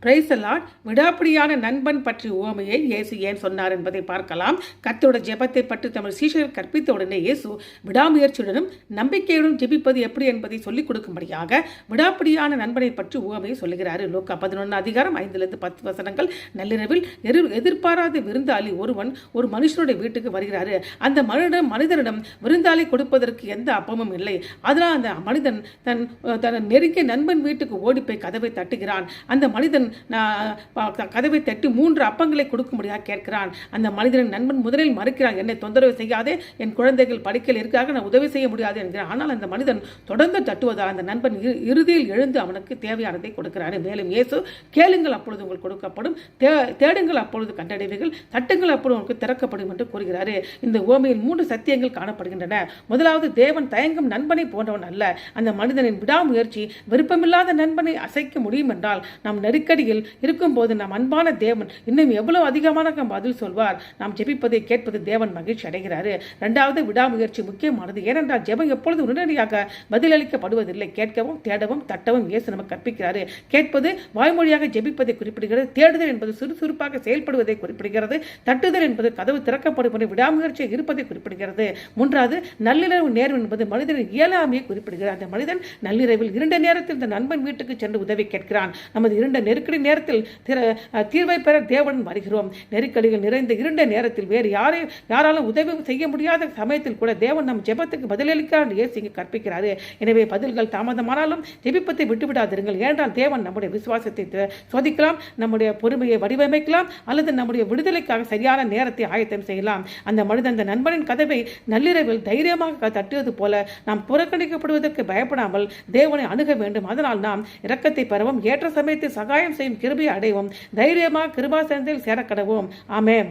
Praise the Lord. விடாப்பிடியான நண்பன் பற்றிய உவமையை இயேசு ஏன் சொன்னார் என்பதை பார்க்கலாம். கர்த்தருடைய ஜெபத்தை பற்றி தமிழ் சீஷர்கள் கற்பித்த உடனே இயேசு விடாமுயற்சியுடனும் நம்பிக்கையுடன் ஜெபிப்பது எப்படி என்பதை சொல்லிக் கொடுக்கும்படியாக விடாப்பிடியான நண்பனை பற்றி உவமையை சொல்லுகிறார். லூக்கா 11:5-10 வசனங்கள். நள்ளிரவில் எதிர்பாராத விருந்தாளி ஒருவன் ஒரு மனுஷனுடைய வீட்டுக்கு வருகிறாரு. அந்த மனிதனிடம் விருந்தாளி கொடுப்பதற்கு எந்த அப்பமும் இல்லை. அதனால் அந்த மனிதன் தன் நெருங்கிய நண்பன் வீட்டுக்கு ஓடிப்போய் கதவை தட்டுகிறான். அந்த மனிதன் கதவை தட்டி 3 அப்பங்களை கொடுக்கும்படியாக கேட்கிறான். அந்த மனிதனின் நண்பன் முதலில் மறுக்கிறான். என்னை தொந்தரவு செய்யாதே, என் குழந்தைகள் படிக்கல் இருக்காக நான் உதவி செய்ய முடியாது என்கிறான். ஆனால் அந்த மனிதன் தொடர்ந்து தட்டுவதால் அந்த நண்பன் இறுதியில் எழுந்து அவனுக்கு தேவையானதை கொடுக்கிறான். மேலும் இயேசு, கேளுங்கள் அப்பொழுது உங்களுக்கு கொடுக்கப்படும், தேடுங்கள் அப்பொழுது கண்டடைவீர்கள், தட்டுங்கள் அப்பொழுது உங்களுக்கு திறக்கப்படும் என்று கூறுகிறார். இந்த உவமையில் 3 சத்தியங்கள் காணப்படுகின்றன. முதலாவது, தேவன் தயங்கும் நண்பனை போன்றவன் அல்ல. அந்த மனிதனின் விடாமுயற்சி விருப்பமில்லாத நண்பனை அசைக்க முடியும் என்றால் நாம் நெருக்கடியில் இருக்கும் போது நம் அன்பான தேவன் இன்னும் எவ்வளவு அதிகமான பதில் சொல்வார். நாம் ஜெபிப்பதை கேட்பது தேவன் மகிழ்ச்சி அடைகிறார். 2வது, விடாமுயற்சி முக்கியமானது. ஏனென்றால் ஜெபம் எப்பொழுது உடனடியாக பதிலளிக்கப்படுவதில்லை. கேட்கவும் தேடவும் தட்டவும் இயேசு நமக்கு கற்பிக்கிறார். கேட்பது வாய்மொழியாக ஜெபிப்பதை குறிப்பிடுகிறது. தேடுதல் என்பது சுறுசுறுப்பாக செயல்படுவதை குறிப்பிடுகிறது. தட்டுதல் என்பது கதவு திறக்கப்படும் விடாமுயற்சி இருப்பதை குறிப்பிடுகிறது. 3வது, நள்ளிரவு நேரம் என்பது மனிதனின் இயலாமையை குறிப்பிடுகிறது. அந்த மனிதன் நள்ளிரவில் 2 நேரத்தில் இந்த நண்பன் வீட்டுக்கு சென்று உதவி கேட்கிறான். நமது 2 நெருக்கடி நேரத்தில் தீர்வை பெற தேவன் வருகிறோம். நெருக்கடிகள் நிறைந்த 2 நேரத்தில் வேறு யாராலும் உதவி செய்ய முடியாத சமயத்தில் கூட தேவன் நம் ஜெபத்துக்கு பதிலளிக்கிறார் இயேசு இங்கு கற்பிக்கிறார். எனவே பதில்கள் தாமதமானாலும் ஜெபிப்பதை விட்டுவிடாதிருங்கள். ஏனென்றால் தேவன் நம்முடைய விசுவாசத்தை சோதிக்கலாம், நம்முடைய பொறுமையை வடிவமைக்கலாம், அல்லது நம்முடைய விடுதலைக்காக சரியான நேரத்தை ஆயத்தம் செய்யலாம். அந்த மனிதன் அந்த நண்பனின் கதவை நள்ளிரவில் தைரியமாக தட்டுவது போல நாம் புறக்கணிக்கப்படுவதற்கு பயப்படாமல் தேவனை அணுக வேண்டும். அதனால் நாம் இரக்கத்தை பெறவும் ஏற்ற சமயத்தில் சகாயம் செய்யும் கிருபையை அடைவோம். தைரியமாக கிருபாசனத்தில் சேரக்கடவோம். ஆமென்.